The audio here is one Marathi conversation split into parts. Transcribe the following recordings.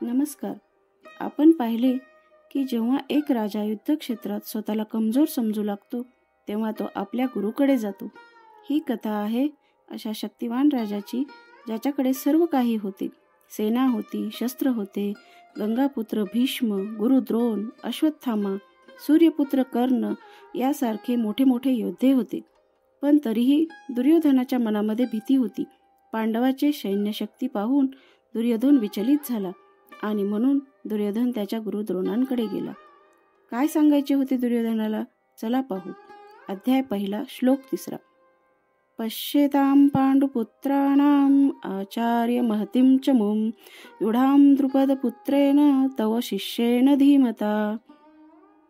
नमस्कार. आपण पाहिले की जेव्हा एक राजा युद्धक्षेत्रात स्वतःला कमजोर समजू लागतो तेव्हा तो आपल्या गुरुकडे जातो. ही कथा आहे अशा शक्तिवान राजाची ज्याच्याकडे सर्व काही होते. सेना होती, शस्त्र होते, गंगापुत्र भीष्म, गुरु द्रोण, अश्वत्थामा, सूर्यपुत्र कर्ण यासारखे मोठे मोठे योद्धे होते. पण तरीही दुर्योधनाच्या मनामध्ये भीती होती. पांडवाचे सैन्यशक्ती पाहून दुर्योधन विचलित झाला आणि म्हणून दुर्योधन त्याच्या गुरु द्रोणांकडे गेला. काय सांगायचे होते दुर्योधनाला? चला पाहू. अध्याय 1 श्लोक 3. पश्येतां पांडुपुत्राणाम आचार्य महतीं च मुं युधां द्रुपदपुत्रेण तव शिष्येन धीमता.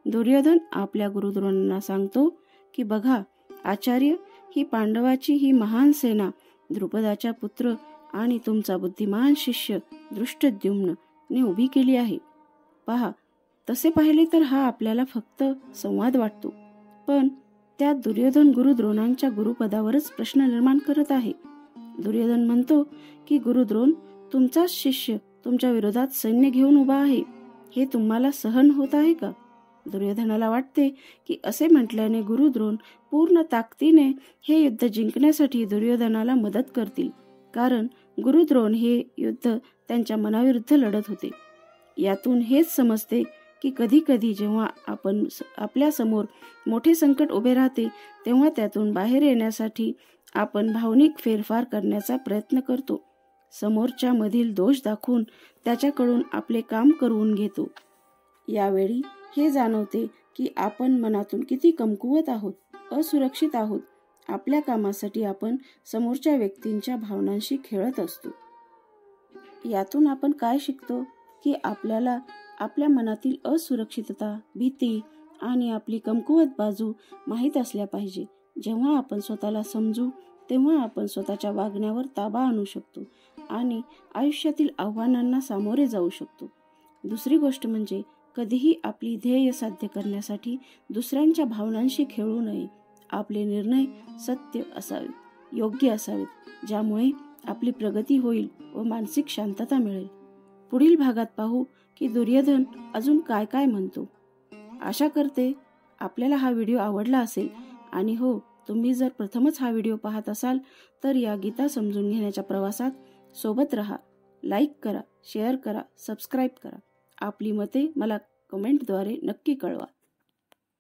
दुर्योधन आपल्या गुरुद्रोणांना सांगतो की बघा आचार्य, ही पांडवाची ही महान सेना द्रुपदाचा पुत्र आणि तुमचा बुद्धिमान शिष्य दृष्टद्युम्न ने उभी केली आहे. पहा, तसे पाहिले तर हा आपल्याला फक्त संवाद वाटतो, पण त्यात दुर्योधन गुरु द्रोणांच्या गुरुपदावरच प्रश्न निर्माण करत आहे. दुर्योधन म्हणतो की गुरु द्रोण, तुमचाच शिष्य तुमच्या विरोधात सैन्य घेऊन उभा आहे. हे तुम्हाला सहन होत आहे का? दुर्योधनाला वाटते की असे म्हटल्याने गुरु द्रोण पूर्ण ताकदीने हे युद्ध जिंकण्यासाठी दुर्योधनाला मदत करतील, कारण गुरु द्रोण हे युद्ध त्यांच्या मनाविरुद्ध लढत होते. यातून हेच समजते की कधी कधी जेव्हा आपण आपल्या समोर मोठे संकट उभे राहते तेव्हा त्यातून बाहेर येण्यासाठी आपण भावनिक फेरफार करण्याचा प्रयत्न करतो. समोरच्या मधील दोष दाखवून त्याच्याकडून आपले काम करवून घेतो. यावेळी हे जाणवते की आपण मनातून किती कमकुवत आहोत, असुरक्षित आहोत. आपल्या कामासाठी आपण समोरच्या व्यक्तींच्या भावनांशी खेळत असतो. यातून आपण काय शिकतो की आपल्याला आपल्या मनातील असुरक्षितता, भीती आणि आपली कमकुवत बाजू माहीत असल्या पाहिजे. जेव्हा आपण स्वतःला समजू तेव्हा आपण स्वतःच्या वागण्यावर ताबा आणू शकतो आणि आयुष्यातील आव्हानांना सामोरे जाऊ शकतो. दुसरी गोष्ट म्हणजे कधीही आपली ध्येय साध्य करण्यासाठी दुसऱ्यांच्या भावनांशी खेळू नये. आपले निर्णय सत्य असावेत, योग्य असावेत, ज्यामुळे आपली प्रगती होईल व मानसिक शांतता मिळेल. पुढील भागात पाहू की दुर्योधन अजून काय काय म्हणतो. आशा करते आपल्याला हा व्हिडिओ आवडला असेल आणि हो, तुम्ही जर प्रथमच हा व्हिडिओ पाहत असाल तर या गीता समजून घेण्याच्या प्रवासात सोबत रहा. लाईक करा, शेअर करा, सबस्क्राईब करा. आपली मते मला कमेंटद्वारे नक्की कळवा.